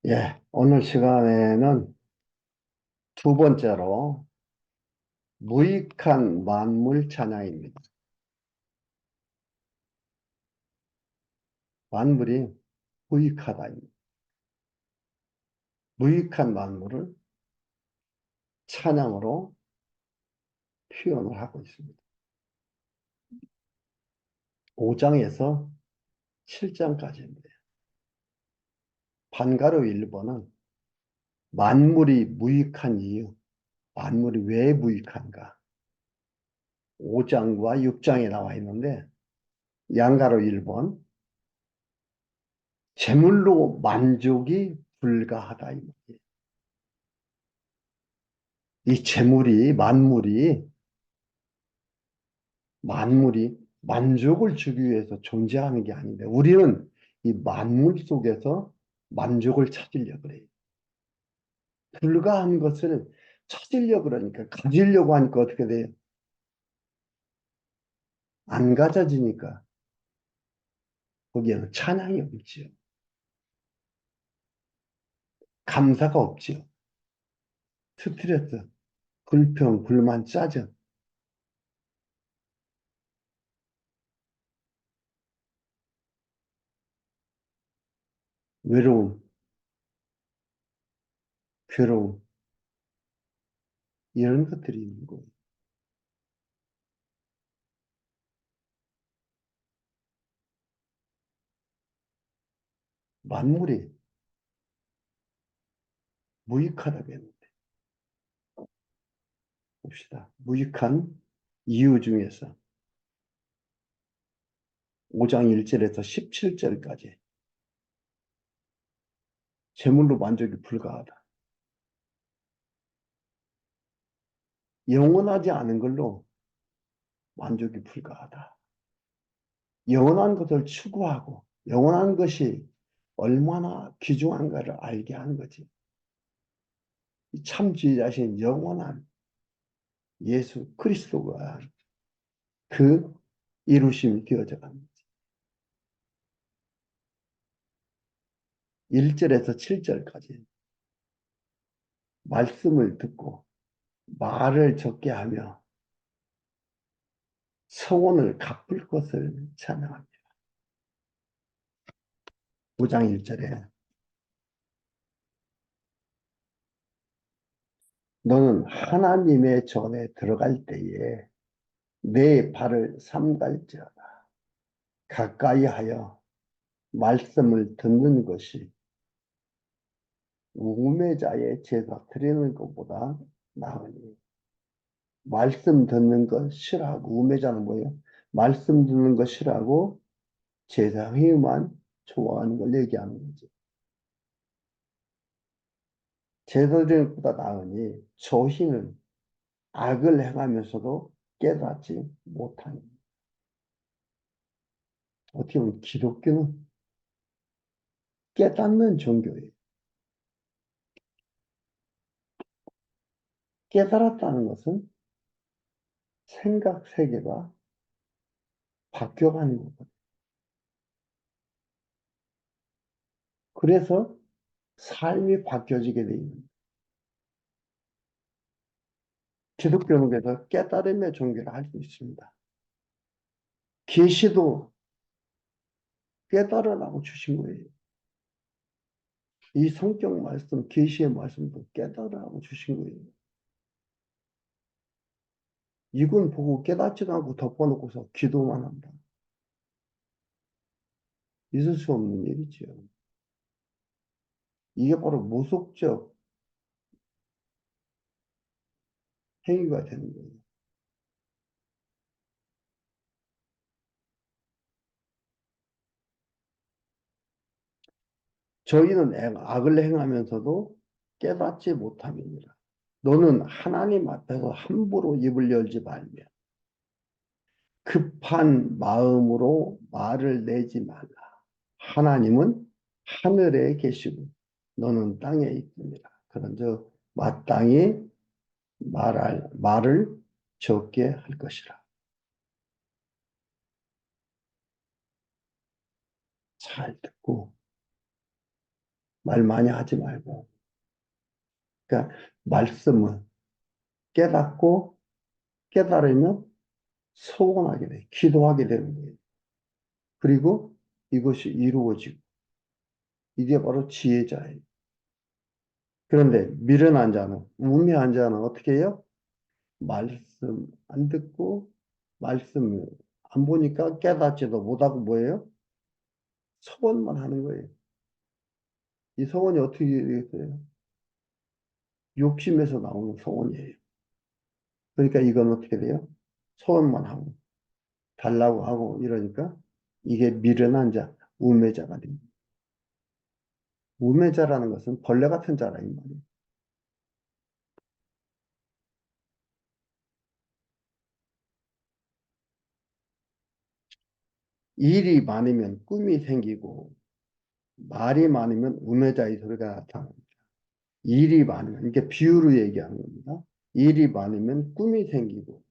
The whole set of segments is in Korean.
예, 오늘 시간에는 두 번째로 무익한 만물 찬양입니다. 만물이 무익하다. 무익한 만물을 찬양으로 표현을 하고 있습니다. 5장에서 7장까지인데 반가로 1번은 만물이 무익한 이유, 만물이 왜 무익한가? 5장과 6장에 나와 있는데 양가로 1번 재물로 만족이 불가하다. 이 재물이 만물이 만족을 주기 위해서 존재하는 게 아닌데 우리는 이 만물 속에서 만족을 찾으려고 그래요. 불가한 것을 찾으려고 그러니까 가지려고 하니까 어떻게 돼요? 안 가져지니까 거기에는 찬양이 없지요. 감사가 없지요. 스트레스, 불평, 불만, 짜증, 외로움, 괴로움 이런 것들이 있는 거예요. 만물이 무익하다고 했는데 봅시다. 무익한 이유 중에서 5장 1절에서 17절까지 재물로 만족이 불가하다. 영원하지 않은 걸로 만족이 불가하다. 영원한 것을 추구하고 영원한 것이 얼마나 귀중한가를 알게 하는 거지. 참 지혜자신 영원한 예수 그리스도가 그 이루심이 되어져 갑니다. 1절에서 7절까지 말씀을 듣고 말을 적게 하며 서원을 갚을 것을 찬양합니다. 5장 1절에 너는 하나님의 전에 들어갈 때에 내 발을 삼갈지어다. 가까이 하여 말씀을 듣는 것이 우매자의 제사 드리는 것보다 나으니. 말씀 듣는 것 싫어하고, 우매자는 뭐예요? 말씀 듣는 것 싫어하고 제사 행위만 좋아하는 걸 얘기하는 거지. 제사 드리는 것보다 나으니 저희는 악을 행하면서도 깨닫지 못하니. 어떻게 보면 기독교는 깨닫는 종교예요. 깨달았다는 것은 생각 세계가 바뀌어가는 거거든요. 그래서 삶이 바뀌어지게 돼 있는. 기독교는 그래서 깨달음의 종교를 할 수 있습니다. 계시도 깨달으라고 주신 거예요. 이 성경 말씀, 계시의 말씀도 깨달으라고 주신 거예요. 이건 보고 깨닫지도 않고 덮어놓고서 기도만 한다. 있을 수 없는 일이지요. 이게 바로 무속적 행위가 되는 거예요. 저희는 악을 행하면서도 깨닫지 못함이니라. 너는 하나님 앞에서 함부로 입을 열지 말며 급한 마음으로 말을 내지 말라. 하나님은 하늘에 계시고 너는 땅에 있습니다. 그런즉 마땅히 말을 적게 할 것이라. 잘 듣고 말 많이 하지 말고. 그러니까 말씀은 깨닫고 깨달으면 소원하게 돼. 기도하게 되는 거예요. 그리고 이것이 이루어지고. 이게 바로 지혜자예요. 그런데 미련한 자는, 우매한 자는 어떻게 해요? 말씀 안 듣고, 말씀 안 보니까 깨닫지도 못하고 뭐예요? 소원만 하는 거예요. 이 소원이 어떻게 되겠어요? 욕심에서 나오는 소원이에요. 그러니까 이건 어떻게 돼요? 소원만 하고, 달라고 하고 이러니까 이게 미련한 자, 우매자가 됩니다. 우매자라는 것은 벌레 같은 자라 이 말이에요. 일이 많으면 꿈이 생기고 말이 많으면 우매자의 소리가 나타납니다. 일이 많으면 이게 비유로 얘기하는 겁니다. 일이 많으면 꿈이 생기고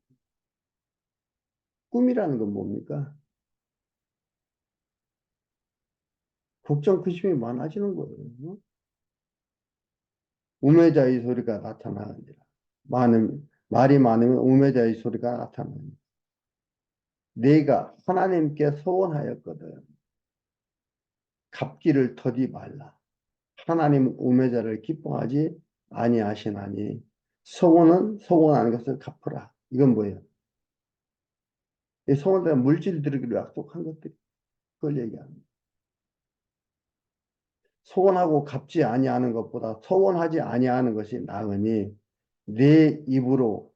꿈이라는 건 뭡니까? 걱정, 근심이 많아지는 거예요. 우매자의 소리가 나타나느니라. 말이 많으면 우매자의 소리가 나타나느니라. 내가 하나님께 소원하였거든. 갚기를 더디 말라. 하나님 우매자를 기뻐하지 아니하시나니 소원은 소원하는 것을 갚으라. 이건 뭐예요? 이 소원은 물질들이기로 약속한 것들 그걸 얘기합니다. 소원하고 갚지 아니하는 것보다 소원하지 아니하는 것이 나으니 내 입으로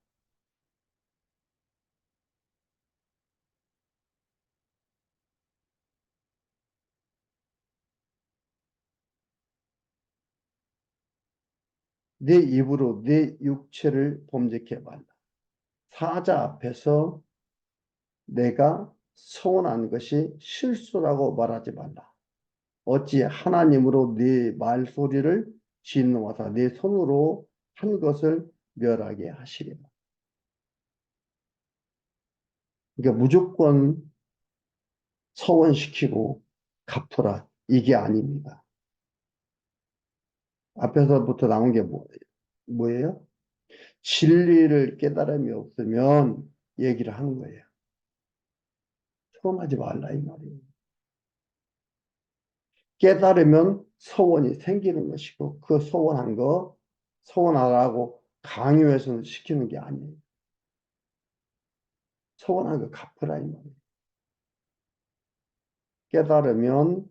내 육체를 범죄케 말라. 사자 앞에서 내가 소원한 것이 실수라고 말하지 말라. 어찌 하나님으로 네 말소리를 진노하사 네 손으로 한 것을 멸하게 하시리라. 그러니까 무조건 서원시키고 갚으라. 이게 아닙니다. 앞에서부터 나온 게 뭐예요? 진리를 깨달음이 없으면 얘기를 하는 거예요. 소원하지 말라 이 말이에요. 깨달으면 소원이 생기는 것이고 그 소원한 거 소원하라고 강요해서 시키는 게 아니에요. 소원한 거 갚으라 이 말이에요. 깨달으면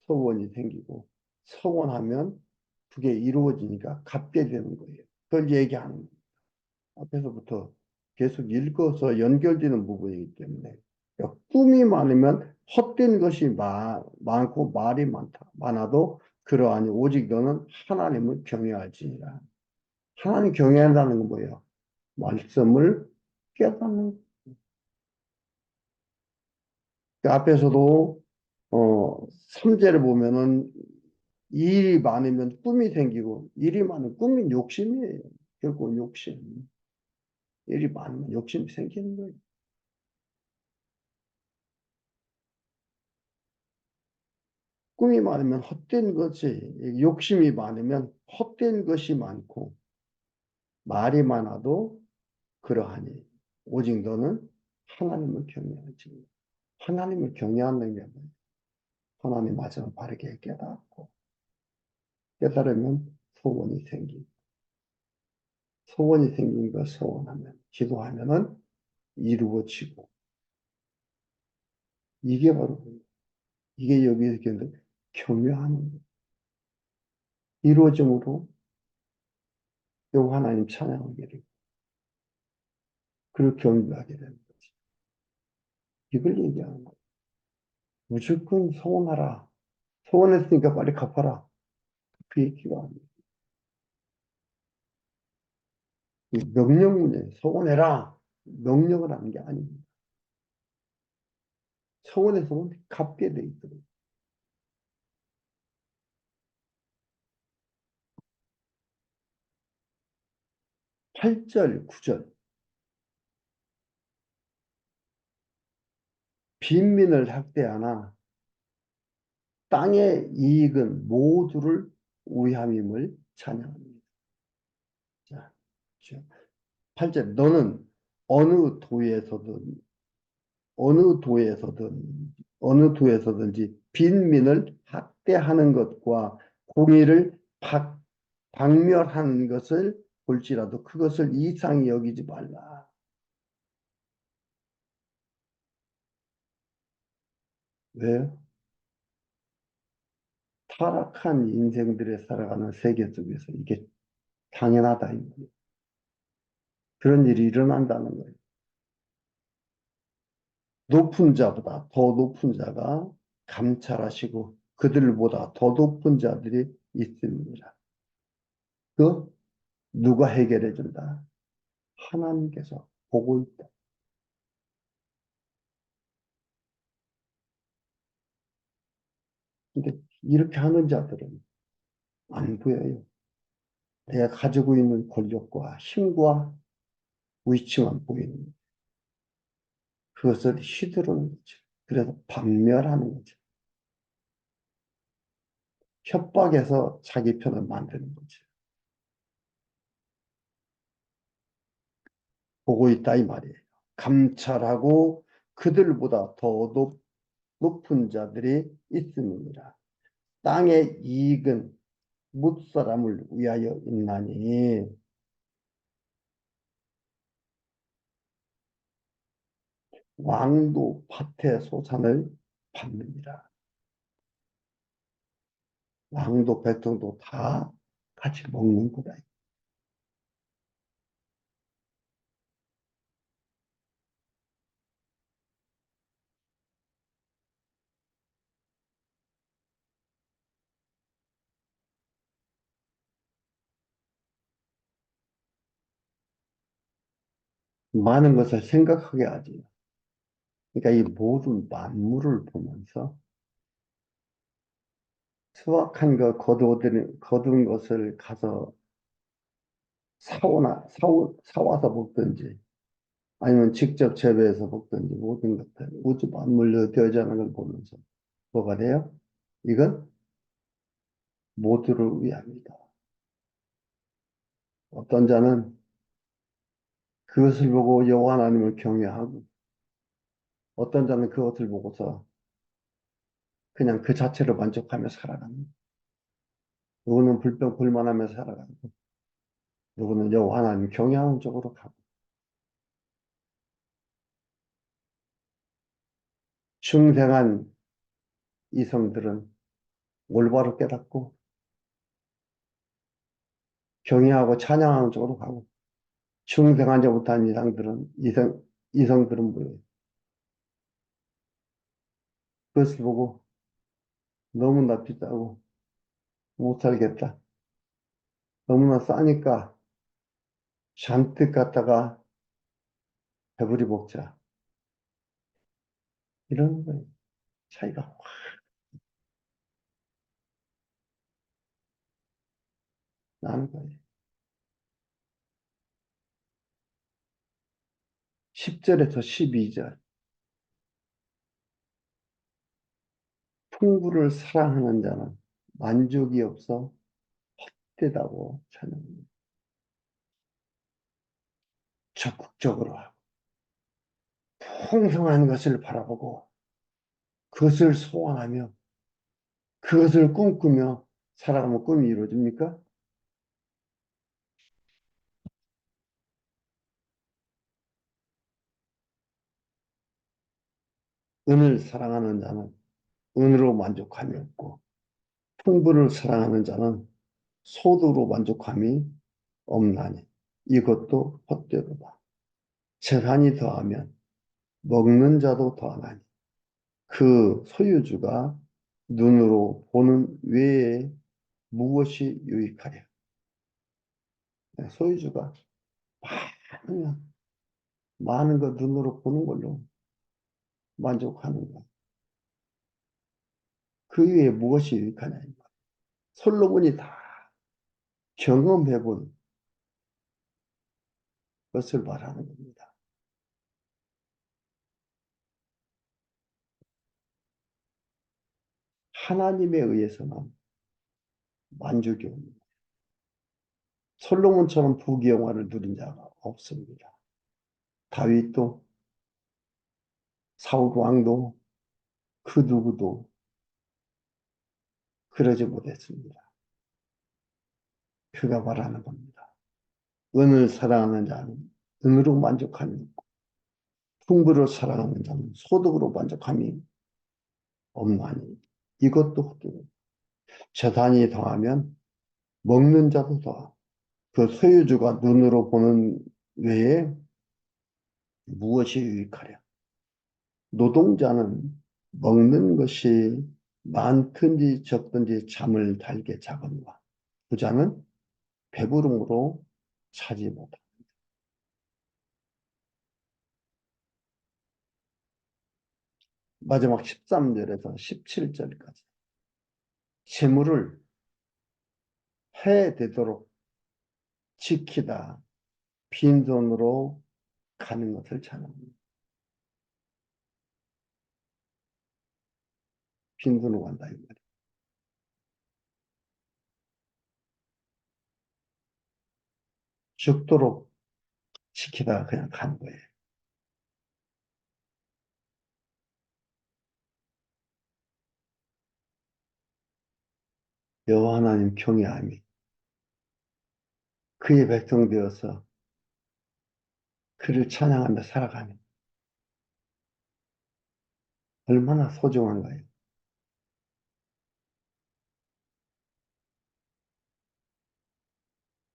소원이 생기고 소원하면 그게 이루어지니까 갚게 되는 거예요. 그걸 얘기하는 거예요. 앞에서부터 계속 읽어서 연결되는 부분이기 때문에 그러니까 꿈이 많으면 헛된 것이 많고 말이 많아도 그러하니 오직 너는 하나님을 경외할지니라. 하나님 경외한다는 건 뭐예요? 말씀을 깨닫는 그 앞에서도 3제를 보면은 일이 많으면 꿈이 생기고 일이 많으면 꿈이 욕심이에요. 결국 욕심. 일이 많으면 욕심이 생기는 거예요. 꿈이 많으면 헛된 것이, 욕심이 많으면 헛된 것이 많고, 말이 많아도 그러하니, 오직 너는 하나님을 경외하지. 하나님을 경외하는 게 뭐예요? 하나님 말씀을 바르게 깨닫고, 깨달으면 소원이 생기고, 소원이 생긴 거 소원하면, 기도하면은 이루어지고, 이게 바로, 이게 여기서 경외하는 거. 이루어짐으로 요 하나님 찬양하게 되고, 그를 경배하게 되는 거지. 이걸 얘기하는 거예요. 무조건 소원하라. 소원했으니까 빨리 갚아라. 그 얘기가 아니에요. 명령문에 소원해라. 명령을 하는 게 아닙니다. 소원해서 갚게 돼 있거든요. 8절, 9절. 빈민을 학대하나 땅의 이익은 모두를 위함임을 찬양합니다. 자, 8절 너는 어느 도에서든 어느 도에서든 어느 도에서든지 빈민을 학대하는 것과 공의를 박멸하는 것을 볼지라도 그것을 이상히 여기지 말라. 왜요? 타락한 인생들에 살아가는 세계 속에서 이게 당연하다. 그런 일이 일어난다는 거예요. 높은 자보다 더 높은 자가 감찰하시고 그들보다 더 높은 자들이 있습니다. 그 누가 해결해 준다? 하나님께서 보고 있다. 근데 이렇게 하는 자들은 안 보여요. 내가 가지고 있는 권력과 힘과 위치만 보이는 그것을 휘두르는 거죠. 그래서 박멸하는 거죠. 협박해서 자기 편을 만드는 거죠. 보고 있다 이 말이에요. 감찰하고 그들보다 더 높은 자들이 있습니다. 땅의 이익은 뭇사람을 위하여 있나니 왕도 밭의 소산을 받느니라. 왕도 백성도 다 같이 먹는 거다. 많은 것을 생각하게 하지. 그러니까 이 모든 만물을 보면서 수확한 거 거둔 것을 가서 사와서 먹든지 아니면 직접 재배해서 먹든지 모든 것들 우주 만물로 되어지는 걸 보면서 뭐가 돼요? 이건 모두를 위합니다. 어떤 자는 그것을 보고 여호와 하나님을 경외하고 어떤 자는 그것을 보고서 그냥 그 자체로 만족하며 살아갑니다. 누구는 불평불만하며 살아가고 누구는 여호와 하나님 경외하는 쪽으로 가고 중생한 이성들은 올바로 깨닫고 경외하고 찬양하는 쪽으로 가고 중생하지 못한 이성들은 뭐예요? 그것을 보고 너무나 비싸고 못 살겠다. 너무나 싸니까 잔뜩 갖다가 배부리 먹자. 이런 거예요. 차이가 확 나는 거예요. 10절에서 12절. 풍부를 사랑하는 자는 만족이 없어 헛되다고 찬양합니다. 적극적으로 하고 풍성한 것을 바라보고 그것을 소원하며 그것을 꿈꾸며 살아가면 꿈이 이루어집니까? 은을 사랑하는 자는 은으로 만족함이 없고 풍부를 사랑하는 자는 소득으로 만족함이 없나니 이것도 헛되도다. 재산이 더하면 먹는 자도 더하나니 그 소유주가 눈으로 보는 외에 무엇이 유익하랴. 소유주가 많으면 많은 거 눈으로 보는 걸로 만족하는 것. 그 위에 무엇이 유익하냐. 솔로몬이 다 경험해 본 것을 말하는 겁니다. 하나님에 의해서는 만족이 옵니다. 솔로몬처럼 부귀영화를 누린 자가 없습니다. 다윗도 사울 왕도 그 누구도 그러지 못했습니다. 그가 말하는 겁니다. 은을 사랑하는 자는 은으로 만족함이 없고 풍부를 사랑하는 자는 소득으로 만족함이 없나니 이것도 헛되고 재산이 더하면 먹는 자도 더하고 그 소유주가 눈으로 보는 외에 무엇이 유익하랴. 노동자는 먹는 것이 많든지 적든지 잠을 달게 자거니와 부자는 배부름으로 차지 못한다. 마지막 13절에서 17절까지 재물을 해되도록 지키다 빈손으로 가는 것을 찬양합니다. 빈손으로 간다 이 말이에요. 죽도록 지키다가 그냥 가는 거예요. 여호와 하나님 경외함이 그의 백성 되어서 그를 찬양하며 살아가는 얼마나 소중한가요?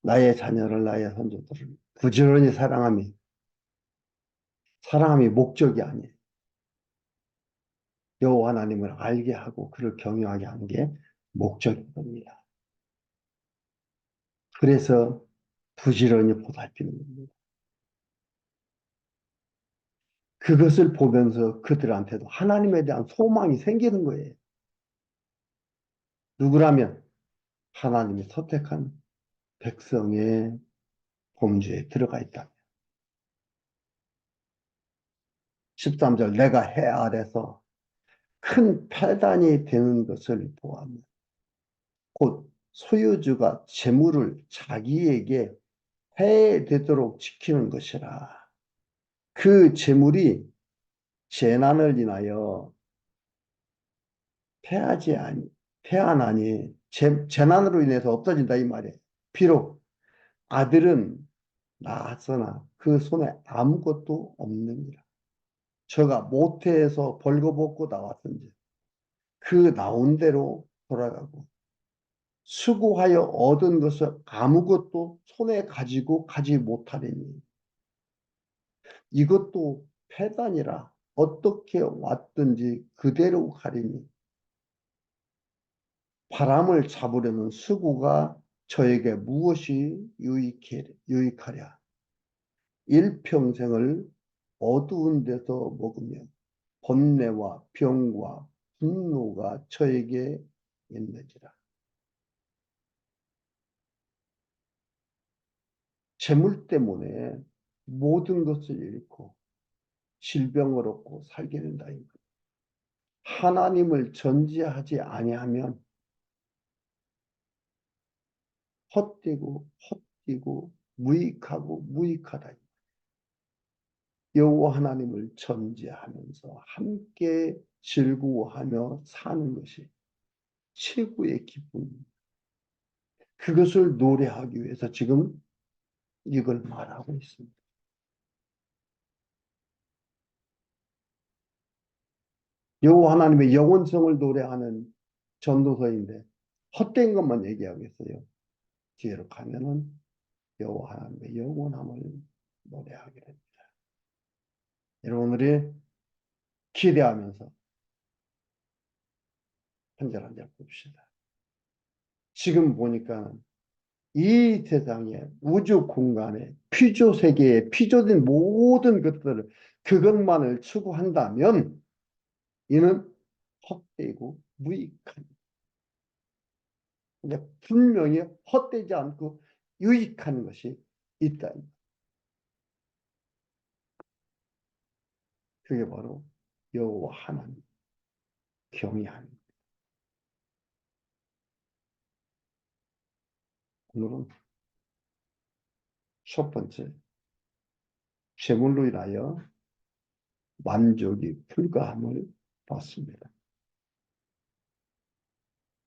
나의 자녀를 나의 손주들을 부지런히 사랑함이 목적이 아니에요. 여호와 하나님을 알게 하고 그를 경외하게 하는 게 목적인 겁니다. 그래서 부지런히 보살피는 겁니다. 그것을 보면서 그들한테도 하나님에 대한 소망이 생기는 거예요. 누구라면 하나님이 선택한 백성의 범주에 들어가 있다. 13절 내가 해 아래서 큰 패단이 되는 것을 보았네. 곧 소유주가 재물을 자기에게 해되도록 지키는 것이라. 그 재물이 재난을 인하여 패하지 아니, 패하나니 재난으로 인해서 없어진다 이 말이에요. 비록 아들은 낳았으나 그 손에 아무것도 없느니라. 저가 모태에서 벌거벗고 나왔던지 그 나온 대로 돌아가고 수고하여 얻은 것을 아무것도 손에 가지고 가지 못하리니 이것도 패단이라 어떻게 왔든지 그대로 가리니 바람을 잡으려는 수고가 저에게 무엇이 유익하랴. 일평생을 어두운 데서 먹으며 번뇌와 병과 분노가 저에게 있느니라. 재물 때문에 모든 것을 잃고 질병을 얻고 살게 된다. 하나님을 전지하지 아니하면 헛되고 무익하고 무익하다. 여호와 하나님을 전지하면서 함께 즐거워하며 사는 것이 최고의 기쁨입니다. 그것을 노래하기 위해서 지금 이걸 말하고 있습니다. 여호와 하나님의 영원성을 노래하는 전도서인데 헛된 것만 얘기하겠어요. 뒤로 가면은 여호와 하나님의 영원함을 노래하게 됩니다. 여러분들이 기대하면서 한 절 한 절 봅시다. 지금 보니까 이 세상에 우주 공간에 피조 세계에 피조된 모든 것들을 그것만을 추구한다면 이는 헛되고 무익한. 근데 분명히 헛되지 않고 유익한 것이 있다. 그게 바로 여호와 하나님 경외하는. 오늘은 첫 번째, 재물로 인하여 만족이 불가함을 봤습니다.